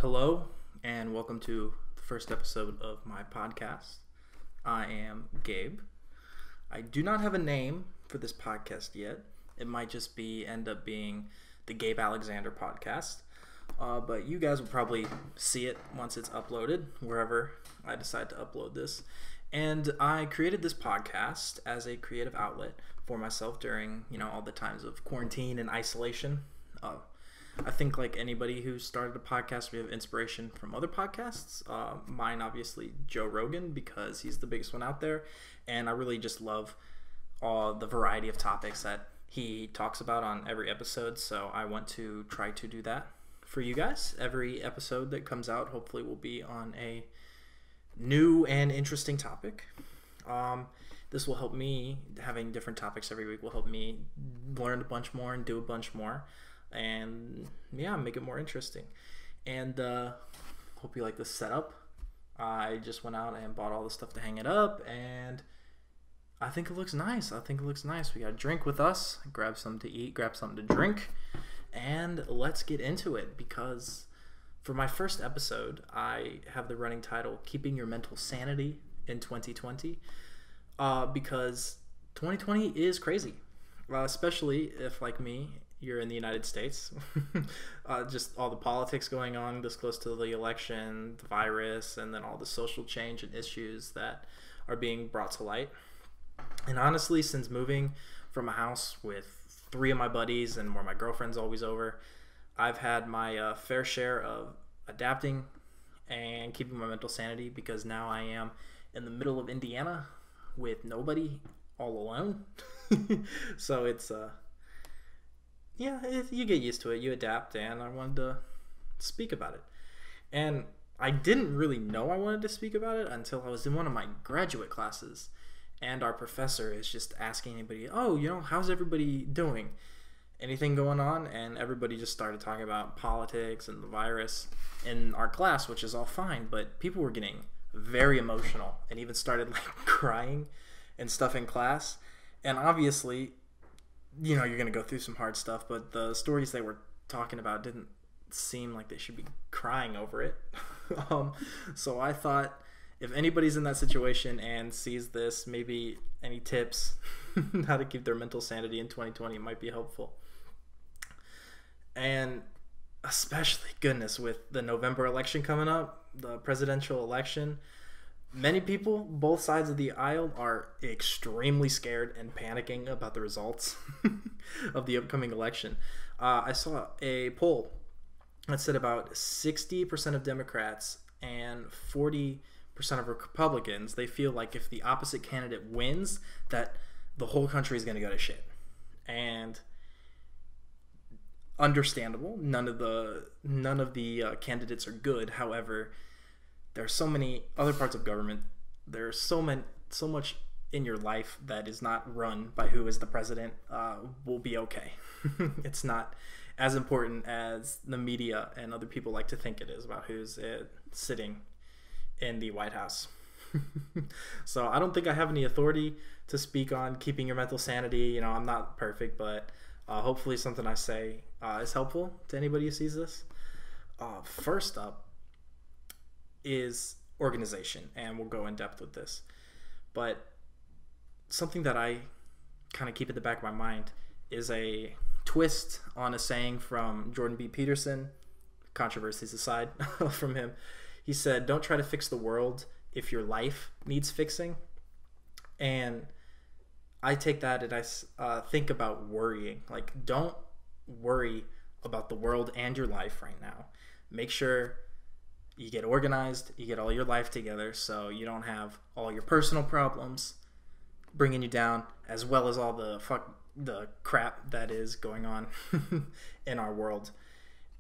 Hello, and welcome to the first episode of my podcast. I am Gabe. I do not have a name for this podcast yet. It might just end up being the Gabe Alexander podcast. But you guys will probably see it once it's uploaded, wherever I decide to upload this. And I created this podcast as a creative outlet for myself during, all the times of quarantine and isolation. I think like anybody who started a podcast, we have inspiration from other podcasts. Mine, obviously, Joe Rogan, because he's the biggest one out there. And I really just love the variety of topics that he talks about on every episode. So I want to try to do that for you guys. Every episode that comes out hopefully will be on a new and interesting topic. This will help me, having different topics every week will help me learn a bunch more and do a bunch more. And make it more interesting. And hope you like this setup. I just went out and bought all the stuff to hang it up, and I think it looks nice. We got a drink with us. Grab something to eat, grab something to drink, and let's get into it. Because for my first episode, I have the running title "Keeping Your Mental Sanity in 2020," because 2020 is crazy, especially if, like me, you're in the United States. Just all the politics going on this close to the election, the virus, and then all the social change and issues that are being brought to light. And honestly, since moving from a house with 3 of my buddies and where my girlfriend's always over, I've had my fair share of adapting and keeping my mental sanity, because now I am in the middle of Indiana with nobody, all alone. So it's you get used to it, you adapt, and I wanted to speak about it. And I didn't really know I wanted to speak about it until I was in one of my graduate classes, and our professor is just asking anybody, how's everybody doing? Anything going on? And everybody just started talking about politics and the virus in our class, which is all fine, but people were getting very emotional and even started crying and stuff in class. And obviously, you're going to go through some hard stuff, but the stories they were talking about didn't seem like they should be crying over it. So I thought, if anybody's in that situation and sees this, maybe any tips how to keep their mental sanity in 2020 might be helpful. And especially, goodness, with the November election coming up, the presidential election, many people, both sides of the aisle, are extremely scared and panicking about the results of the upcoming election. I saw a poll that said about 60% of Democrats and 40% of Republicans, they feel like if the opposite candidate wins, that the whole country is going to go to shit. And understandable. None of the candidates are good. However, there are so many other parts of government. There's so much in your life that is not run by who is the president. Will be okay. It's not as important as the media and other people like to think it is about who's sitting in the White House. So I don't think I have any authority to speak on keeping your mental sanity. I'm not perfect, but hopefully something I say is helpful to anybody who sees this. First up is organization, and we'll go in depth with this. But something that I kind of keep at the back of my mind is a twist on a saying from Jordan B. Peterson, controversies aside from him. He said, "Don't try to fix the world if your life needs fixing." And I take that and I think about worrying. Don't worry about the world and your life right now. Make sure you get organized, you get all your life together, so you don't have all your personal problems bringing you down, as well as all the crap that is going on in our world.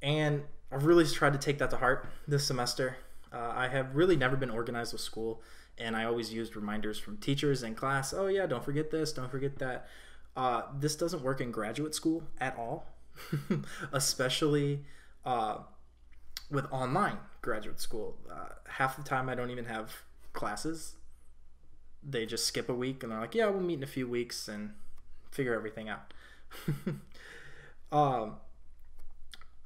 And I've really tried to take that to heart this semester. I have really never been organized with school, and I always used reminders from teachers in class. Oh yeah, don't forget this, don't forget that. This doesn't work in graduate school at all, especially with online graduate school. Half the time I don't even have classes. They just skip a week and they're like, yeah, we'll meet in a few weeks and figure everything out.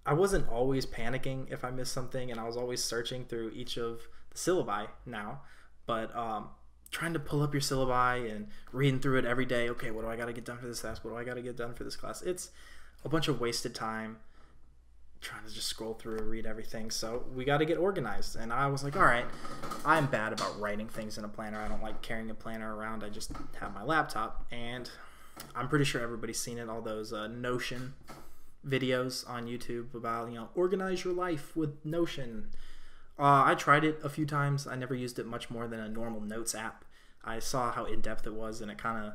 I wasn't always panicking if I missed something, and I was always searching through each of the syllabi now. But trying to pull up your syllabi and reading through it every day. Okay, what do I got to get done for this class? What do I got to get done for this class? It's a bunch of wasted time trying to just scroll through and read everything. So we got to get organized. And I was like, all right, I'm bad about writing things in a planner. I don't like carrying a planner around. I just have my laptop. And I'm pretty sure everybody's seen it, all those Notion videos on YouTube about, organize your life with Notion. I tried it a few times. I never used it much more than a normal notes app. I saw how in-depth it was, and it kind of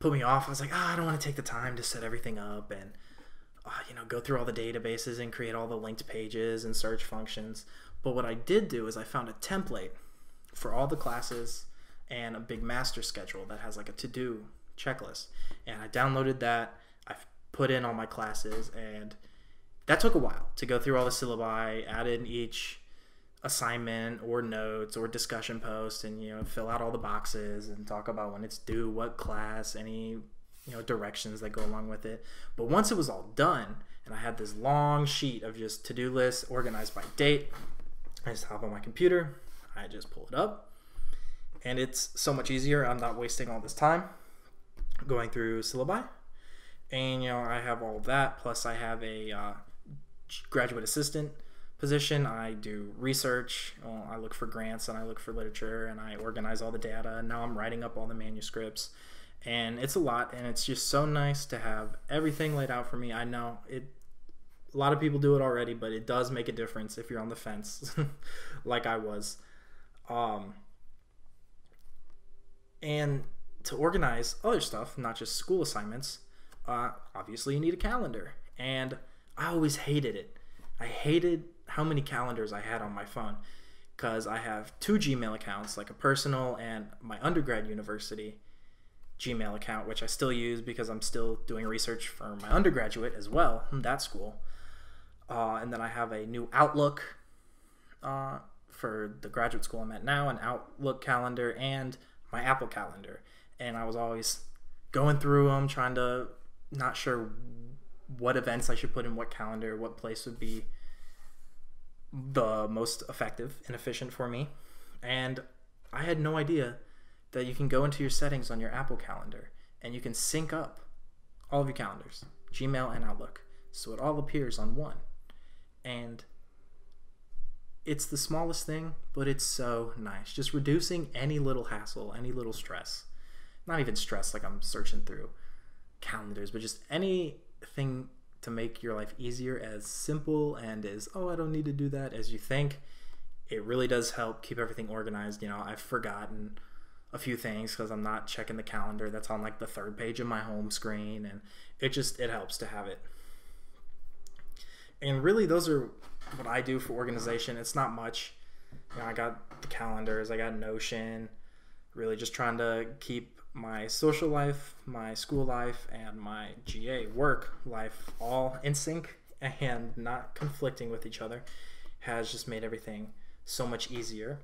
put me off. I was like, I don't want to take the time to set everything up and go through all the databases and create all the linked pages and search functions. But what I did do is I found a template for all the classes and a big master schedule that has like a to-do checklist. And I downloaded that. I put in all my classes, and that took a while to go through all the syllabi, add in each assignment or notes or discussion post, and fill out all the boxes and talk about when it's due, what class, any directions that go along with it. But once it was all done and I had this long sheet of just to-do lists organized by date, I just hop on my computer, I just pull it up, and it's so much easier. I'm not wasting all this time going through syllabi, and I have all of that, plus I have a graduate assistant position. I do research, I look for grants, and I look for literature, and I organize all the data, and now I'm writing up all the manuscripts. And it's a lot, and it's just so nice to have everything laid out for me. I know a lot of people do it already, but it does make a difference if you're on the fence like I was. And to organize other stuff, not just school assignments, obviously you need a calendar. And I always hated it. I hated how many calendars I had on my phone, because I have 2 Gmail accounts, like a personal and my undergrad university Gmail account, which I still use because I'm still doing research for my undergraduate as well in that school. And then I have a new Outlook for the graduate school I'm at now, an Outlook calendar, and my Apple calendar. And I was always going through them, trying to, not sure what events I should put in what calendar, what place would be the most effective and efficient for me. And I had no idea that you can go into your settings on your Apple calendar and you can sync up all of your calendars, Gmail and Outlook, so it all appears on one. And it's the smallest thing, but it's so nice. Just reducing any little hassle, any little stress. Not even stress like I'm searching through calendars, but just anything to make your life easier, as simple and as, I don't need to do that, as you think. It really does help keep everything organized. I've forgotten a few things because I'm not checking the calendar that's on like the 3rd page of my home screen, and it helps to have it. And really, those are what I do for organization. It's not much. I got the calendars, I got Notion, really just trying to keep my social life, my school life, and my GA work life all in sync and not conflicting with each other has just made everything so much easier.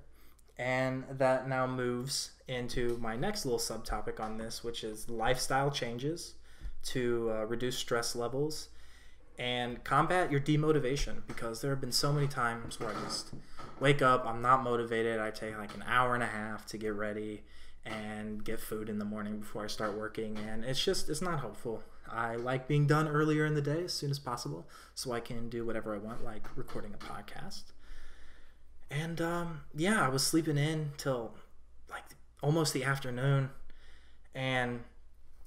And that now moves into my next little subtopic on this, which is lifestyle changes to reduce stress levels and combat your demotivation, because there have been so many times where I just wake up, I'm not motivated, I take like an hour and a half to get ready and get food in the morning before I start working, and it's not helpful. I like being done earlier in the day as soon as possible so I can do whatever I want, like recording a podcast. And I was sleeping in till like almost the afternoon, and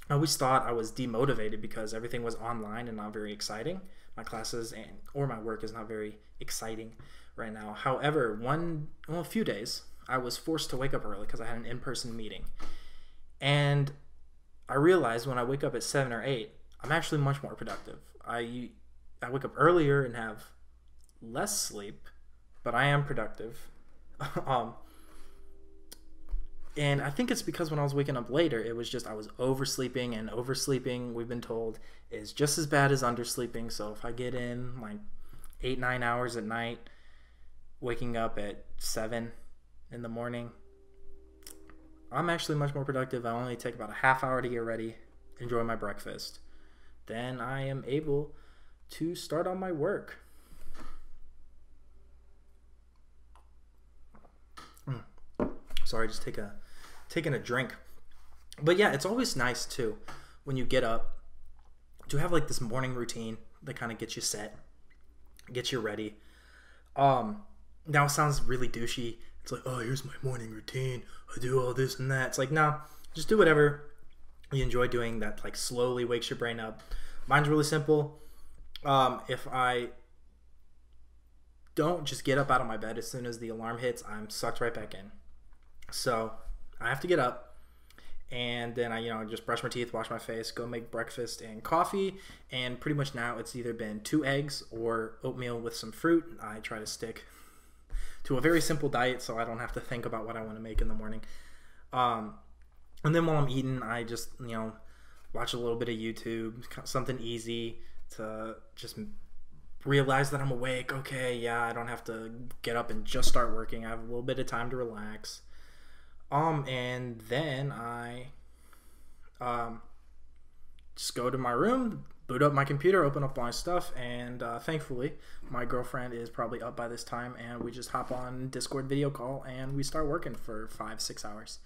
I always thought I was demotivated because everything was online and not very exciting. My classes or my work is not very exciting right now. However, a few days I was forced to wake up early because I had an in-person meeting, and I realized when I wake up at 7 or 8, I'm actually much more productive. I wake up earlier and have less sleep, but I am productive. And I think it's because when I was waking up later, it was just I was oversleeping, and oversleeping, we've been told, is just as bad as undersleeping. So if I get in like 8-9 hours at night, waking up at 7 in the morning, I'm actually much more productive. I only take about a half hour to get ready, enjoy my breakfast. Then I am able to start on my work. Sorry, just taking a drink. But yeah, it's always nice too when you get up to have like this morning routine that kind of gets you set, gets you ready. Now it sounds really douchey. It's like, oh, here's my morning routine. I do all this and that. It's like, no, just do whatever you enjoy doing that like slowly wakes your brain up. Mine's really simple. If I don't just get up out of my bed as soon as the alarm hits, I'm sucked right back in. So I have to get up, and then I just brush my teeth, wash my face, go make breakfast and coffee. And pretty much now it's either been 2 eggs or oatmeal with some fruit. I try to stick to a very simple diet so I don't have to think about what I want to make in the morning. And then while I'm eating, I just watch a little bit of YouTube, something easy to just realize that I'm awake. Okay, yeah, I don't have to get up and just start working. I have a little bit of time to relax. And then I just go to my room, boot up my computer, open up my stuff, and thankfully my girlfriend is probably up by this time, and we just hop on Discord video call and we start working for 5-6 hours.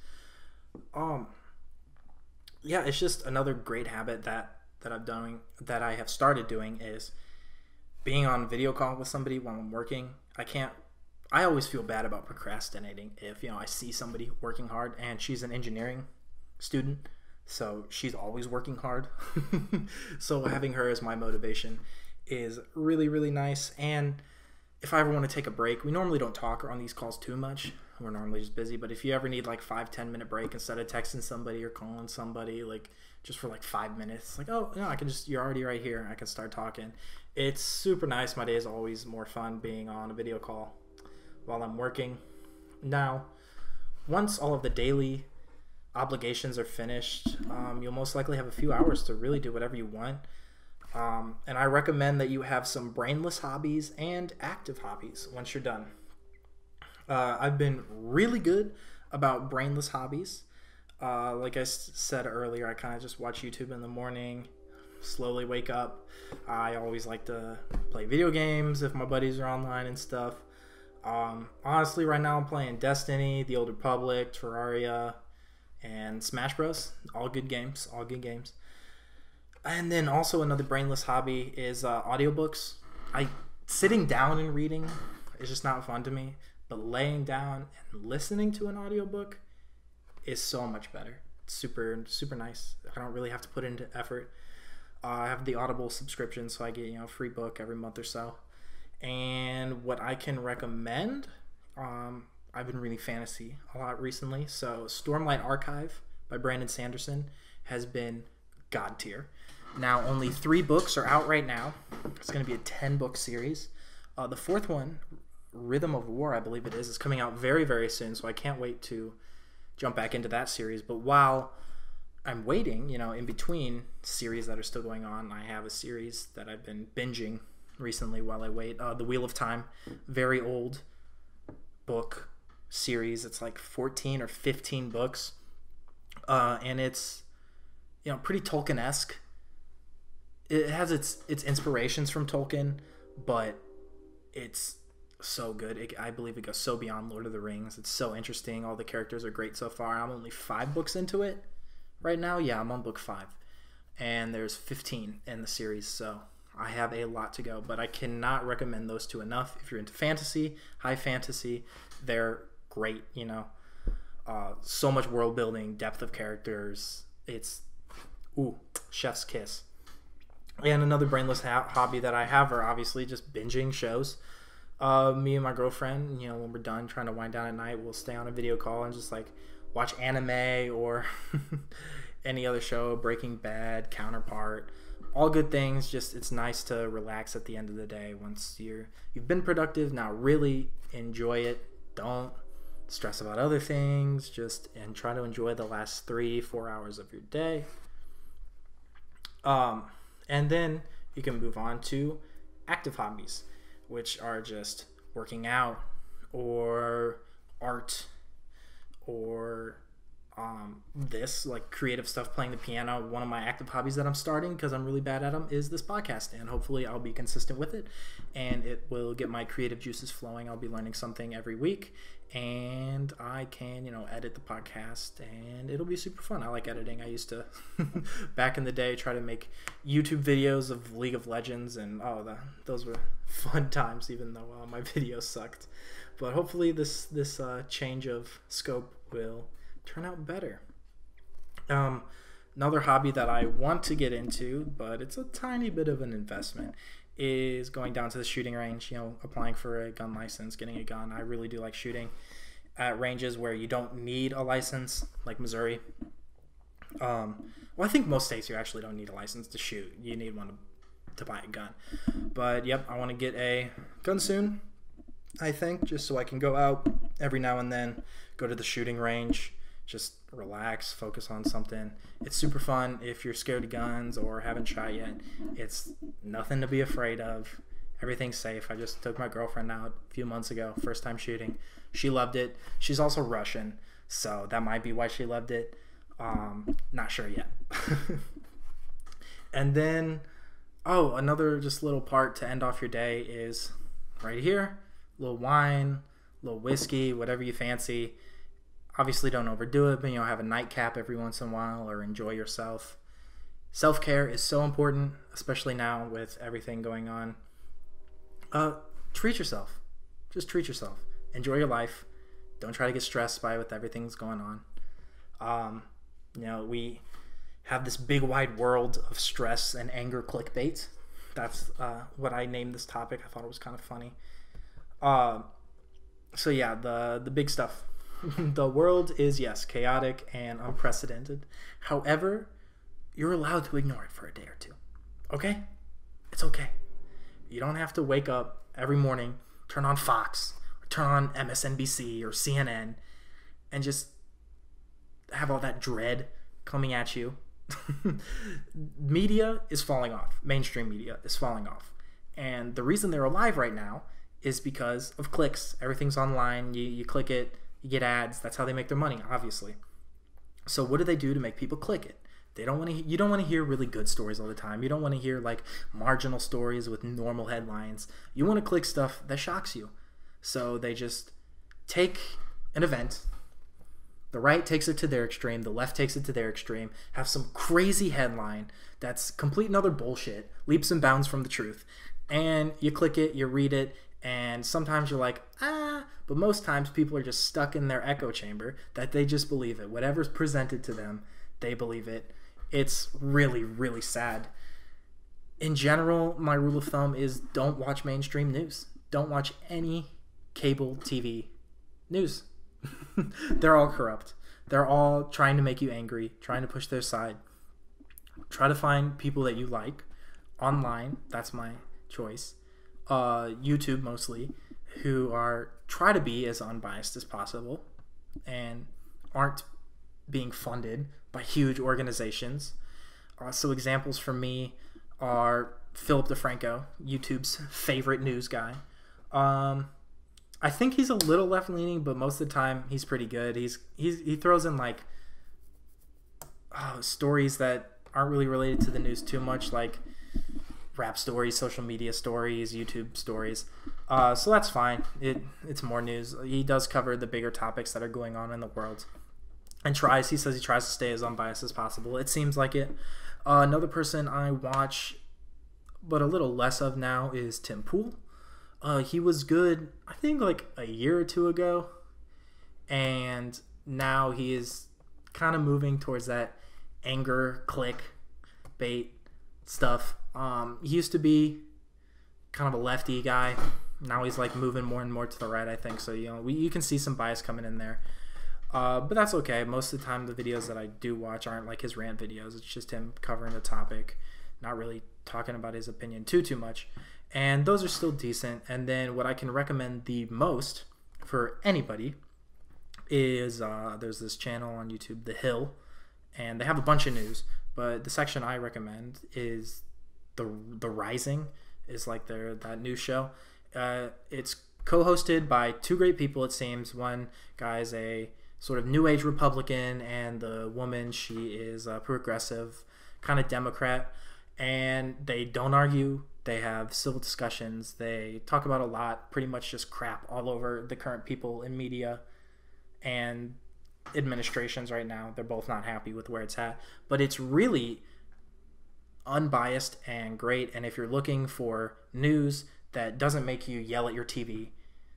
Yeah, it's just another great habit that I have started doing is being on video call with somebody while I'm working. I always feel bad about procrastinating if I see somebody working hard, and she's an engineering student, so she's always working hard. So having her as my motivation is really, really nice. And if I ever want to take a break, we normally don't talk on these calls too much. We're normally just busy, but if you ever need like 5-10 minute break instead of texting somebody or calling somebody, like just for like 5 minutes, like, oh no, you're already right here, I can start talking. It's super nice. My day is always more fun being on a video call while I'm working. Now, once all of the daily obligations are finished, you'll most likely have a few hours to really do whatever you want. And I recommend that you have some brainless hobbies and active hobbies once you're done. I've been really good about brainless hobbies. Like I said earlier, I kind of just watch YouTube in the morning, slowly wake up. I always like to play video games if my buddies are online and stuff. Honestly, right now I'm playing Destiny, The Old Republic, Terraria, and Smash Bros. All good games. And then also another brainless hobby is audiobooks. Sitting down and reading is just not fun to me, but laying down and listening to an audiobook is so much better. It's super, super nice. I don't really have to put into effort. I have the Audible subscription, so I get a free book every month or so. And what I can recommend, I've been reading fantasy a lot recently. So Stormlight Archive by Brandon Sanderson has been god tier. Now only 3 books are out right now. It's going to be a 10-book series. The 4th one, Rhythm of War, I believe it is coming out very, very soon. So I can't wait to jump back into that series. But while I'm waiting, in between series that are still going on, I have a series that I've been binging recently while I wait. The Wheel of Time, very old book series. It's like 14 or 15 books, and it's pretty Tolkien-esque. It has its inspirations from Tolkien, but it's so good. I believe it goes so beyond Lord of the Rings. It's so interesting. All the characters are great so far. I'm only 5 books into it right now. Yeah, I'm on book 5, and there's 15 in the series, so I have a lot to go, but I cannot recommend those 2 enough. If you're into fantasy, high fantasy, they're great. So much world building, depth of characters. It's chef's kiss. And another brainless hobby that I have are obviously just binging shows. Me and my girlfriend, when we're done trying to wind down at night, we'll stay on a video call and just like watch anime or any other show, Breaking Bad, Counterpart. All good things. Just it's nice to relax at the end of the day once you've been productive. Now really enjoy it. Don't stress about other things. And try to enjoy the last 3-4 hours of your day. And then you can move on to active hobbies, which are just working out or art or this, like creative stuff, playing the piano. One of my active hobbies that I'm starting because I'm really bad at them is this podcast, and hopefully I'll be consistent with it and it will get my creative juices flowing. I'll be learning something every week, and I can, edit the podcast, and it'll be super fun. I like editing. I used to back in the day try to make YouTube videos of League of Legends, and those were fun times, even though my videos sucked. But hopefully this change of scope will turn out better. Another hobby that I want to get into, but it's a tiny bit of an investment, is going down to the shooting range, applying for a gun license, getting a gun. I really do like shooting at ranges where you don't need a license, like Missouri. Well, I think most states you actually don't need a license to shoot. You need one to buy a gun. But yep, I want to get a gun soon, I think, just so I can go out every now and then, go to the shooting range, just relax, focus on something. It's super fun if you're scared of guns or haven't shot yet. It's nothing to be afraid of. Everything's safe. I just took my girlfriend out a few months ago, first time shooting. She loved it. She's also Russian, so that might be why she loved it. Not sure yet. And then, another just little part to end off your day is right here. A little wine, a little whiskey, whatever you fancy. Obviously, don't overdo it, but have a nightcap every once in a while, or enjoy yourself. Self-care is so important, especially now with everything going on. Treat yourself. Just treat yourself. Enjoy your life. Don't try to get stressed by with everything that's going on. We have this big wide world of stress and anger clickbait. That's what I named this topic. I thought it was kind of funny. So yeah, the big stuff. The world is, yes, chaotic and unprecedented. However, you're allowed to ignore it for a day or two. Okay? It's okay. You don't have to wake up every morning, turn on Fox, or turn on MSNBC or CNN, and just have all that dread coming at you. Media is falling off. Mainstream media is falling off. And the reason they're alive right now is because of clicks. Everything's online. You click it. You get ads. That's how they make their money, obviously. So what do they do to make people click it? They don't want to. You don't want to hear really good stories all the time. You don't want to hear like marginal stories with normal headlines. You want to click stuff that shocks you. So they just take an event. The right takes it to their extreme. The left takes it to their extreme. Have some crazy headline that's complete and utter bullshit, leaps and bounds from the truth. And you click it, you read it, and sometimes you're like, but most times people are just stuck in their echo chamber that they just believe it. Whatever's presented to them, they believe it. It's really, really sad. In general, my rule of thumb is don't watch mainstream news. Don't watch any cable TV news. They're all corrupt. They're all trying to make you angry, trying to push their side. Try to find people that you like online. That's my choice. YouTube mostly, who try to be as unbiased as possible and aren't being funded by huge organizations. So examples for me are Philip DeFranco, YouTube's favorite news guy. I think he's a little left-leaning, but most of the time he's pretty good. He throws in like stories that aren't really related to the news too much, like rap stories, social media stories, YouTube stories. So that's fine. It's more news. He does cover the bigger topics that are going on in the world, and he says he tries to stay as unbiased as possible. It seems like it. Another person I watch, but a little less of now, is Tim Pool. He was good, I think, like a year or two ago, and now he is kind of moving towards that anger click bait stuff. He used to be kind of a lefty guy. Now he's like moving more and more to the right, I think. So you can see some bias coming in there, but that's okay. Most of the time, the videos that I do watch aren't like his rant videos. It's just him covering a topic, not really talking about his opinion too much. And those are still decent. And then what I can recommend the most for anybody is there's this channel on YouTube, The Hill, and they have a bunch of news. But the section I recommend is the Rising, is like that news show. It's co-hosted by two great people, it seems. One guy's a sort of new age Republican, and the woman, she is a progressive kind of Democrat. And they don't argue. They have civil discussions. They talk about a lot, pretty much just crap all over the current people in media and administrations right now. They're both not happy with where it's at, but it's really unbiased and great. And if you're looking for news that doesn't make you yell at your TV,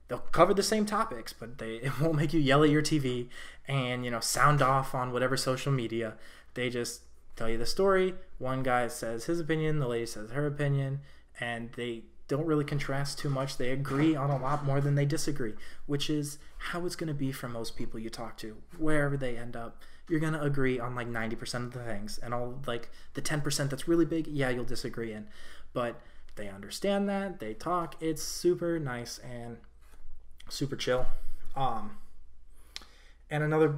they'll cover the same topics, but it won't make you yell at your TV and, sound off on whatever social media. They just tell you the story. One guy says his opinion, the lady says her opinion, and they don't really contrast too much. They agree on a lot more than they disagree, which is how it's going to be for most people you talk to. Wherever they end up, you're going to agree on like 90% of the things, and all like the 10% that's really big, yeah, you'll disagree in. But they understand that, they talk. It's super nice and super chill. And another,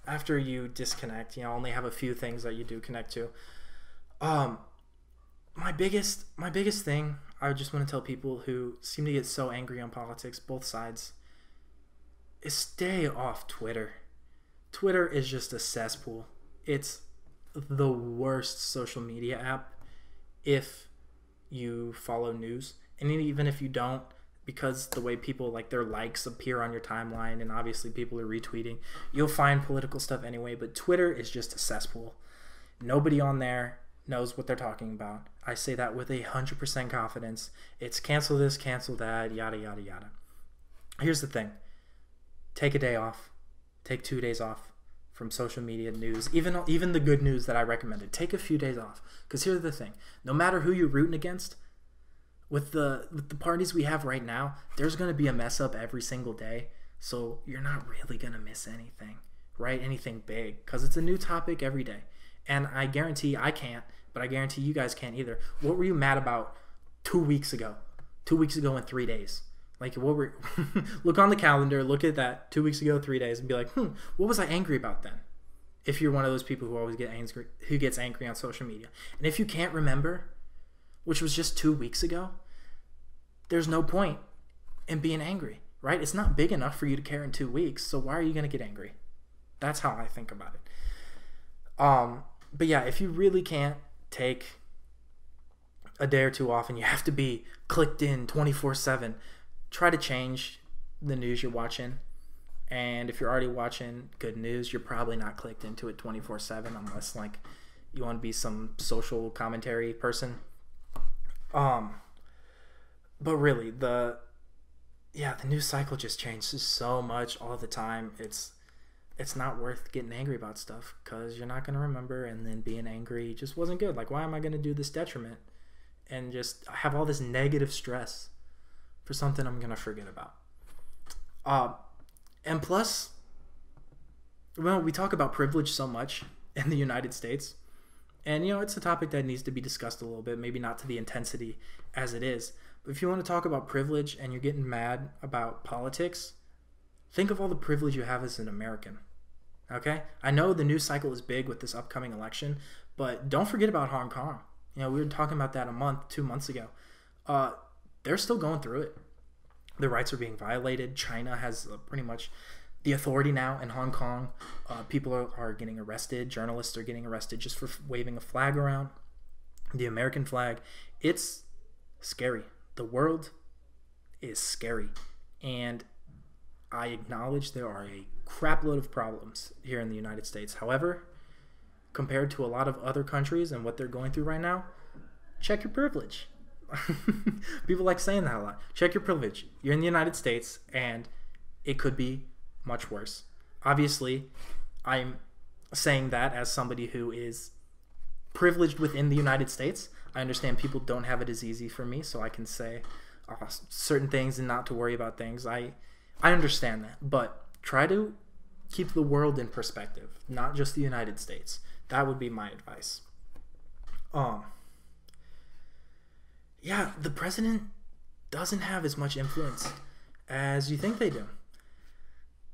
after you disconnect, only have a few things that you do connect to. My biggest thing, I just want to tell people who seem to get so angry on politics, both sides, is stay off Twitter. Twitter is just a cesspool. It's the worst social media app if you follow news. And even if you don't, because the way people, like, their likes appear on your timeline, and obviously people are retweeting, you'll find political stuff anyway. But Twitter is just a cesspool. Nobody on there knows what they're talking about. I say that with 100% confidence. It's cancel this, cancel that, yada, yada, yada. Here's the thing. Take a day off. Take 2 days off from social media news. Even the good news that I recommended. Take a few days off. Because here's the thing. No matter who you're rooting against, with the parties we have right now, there's going to be a mess up every single day. So you're not really going to miss anything, right? Anything big. Because it's a new topic every day. And I guarantee I can't, but I guarantee you guys can't either. What were you mad about 2 weeks ago? 2 weeks ago in 3 days? Like, what were... Look on the calendar, look at that 2 weeks ago, 3 days, and be like, what was I angry about then? If you're one of those people who always gets angry on social media. And if you can't remember, which was just 2 weeks ago, there's no point in being angry, right? It's not big enough for you to care in 2 weeks, so why are you going to get angry? That's how I think about it. But yeah, if you really can't take a day or two off and you have to be clicked in 24/7, try to change the news you're watching. And if you're already watching good news, you're probably not clicked into it 24/7 unless like you want to be some social commentary person. But really, the news cycle just changes so much all the time. It's not worth getting angry about stuff because you're not going to remember, and then being angry just wasn't good. Like, why am I going to do this detriment and just have all this negative stress for something I'm going to forget about? And plus, well, we talk about privilege so much in the United States, and it's a topic that needs to be discussed a little bit, maybe not to the intensity as it is. But if you want to talk about privilege and you're getting mad about politics, think of all the privilege you have as an American, okay? I know the news cycle is big with this upcoming election, but don't forget about Hong Kong. We were talking about that 2 months ago. They're still going through it. Their rights are being violated. China has pretty much the authority now in Hong Kong. People are getting arrested. Journalists are getting arrested just for waving a flag around, the American flag. It's scary. The world is scary. And I acknowledge there are a crap load of problems here in the United States. However, compared to a lot of other countries and what they're going through right now, check your privilege. People like saying that a lot. Check your privilege. You're in the United States, and it could be much worse. Obviously, I'm saying that as somebody who is privileged within the United States. I understand people don't have it as easy for me, so I can say certain things and not to worry about things. I understand that, but try to keep the world in perspective, not just the United States. That would be my advice. The president doesn't have as much influence as you think they do.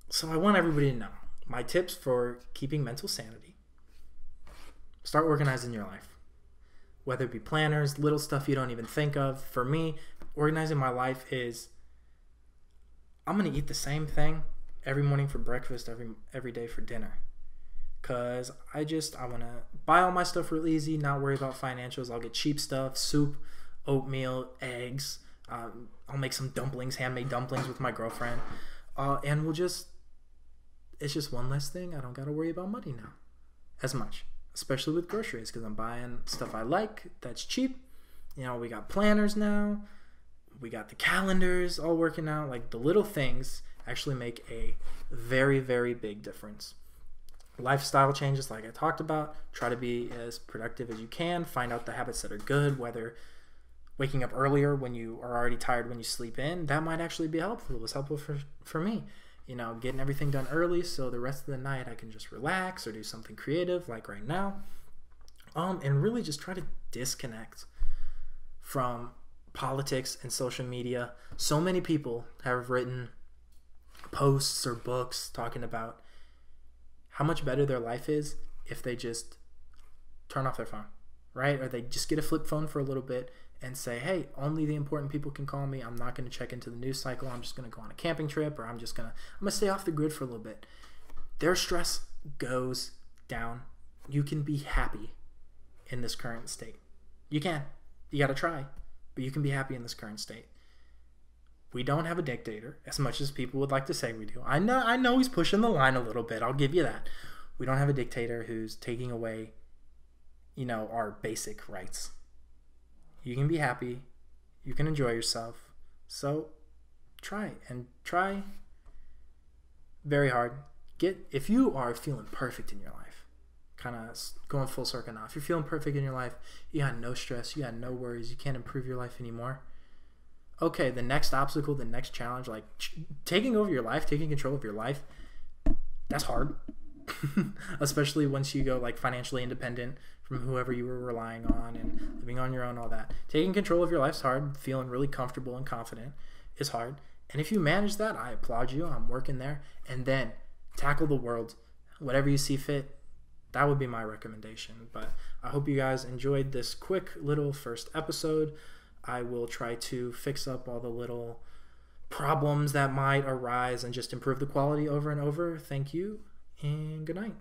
So I want everybody to know my tips for keeping mental sanity. Start organizing your life. Whether it be planners, little stuff you don't even think of. For me, organizing my life is I'm going to eat the same thing every morning for breakfast, every day for dinner. Cause I want to buy all my stuff real easy, not worry about financials. I'll get cheap stuff, soup, oatmeal, eggs. I'll make some dumplings, handmade dumplings with my girlfriend, and it's just one less thing. I don't got to worry about money now as much, especially with groceries, because I'm buying stuff I like that's cheap. We got planners now. We got the calendars all working out. Like, the little things actually make a very, very big difference. Lifestyle changes, like I talked about. Try to be as productive as you can. Find out the habits that are good, whether waking up earlier when you are already tired when you sleep in. That might actually be helpful. It was helpful for me. Getting everything done early so the rest of the night I can just relax or do something creative like right now. And really just try to disconnect from politics and social media. So many people have written posts or books talking about how much better their life is if they just turn off their phone, right? Or they just get a flip phone for a little bit and say, hey, only the important people can call me. I'm not going to check into the news cycle. I'm just going to go on a camping trip, or I'm going to stay off the grid for a little bit. Their stress goes down. You can be happy in this current state. You can. You got to try, but you can be happy in this current state. We don't have a dictator, as much as people would like to say we do. I know he's pushing the line a little bit. I'll give you that. We don't have a dictator who's taking away, our basic rights. You can be happy. You can enjoy yourself. So try very hard. If you are feeling perfect in your life, kind of going full circle now. If you're feeling perfect in your life, you got no stress, you got no worries, you can't improve your life anymore. Okay, the next obstacle, the next challenge, like taking control of your life, that's hard. Especially once you go like financially independent from whoever you were relying on and living on your own, all that. Taking control of your life's hard. Feeling really comfortable and confident is hard. And if you manage that, I applaud you. I'm working there. And then tackle the world, whatever you see fit. That would be my recommendation. But I hope you guys enjoyed this quick little first episode. I will try to fix up all the little problems that might arise and just improve the quality over and over. Thank you, and good night.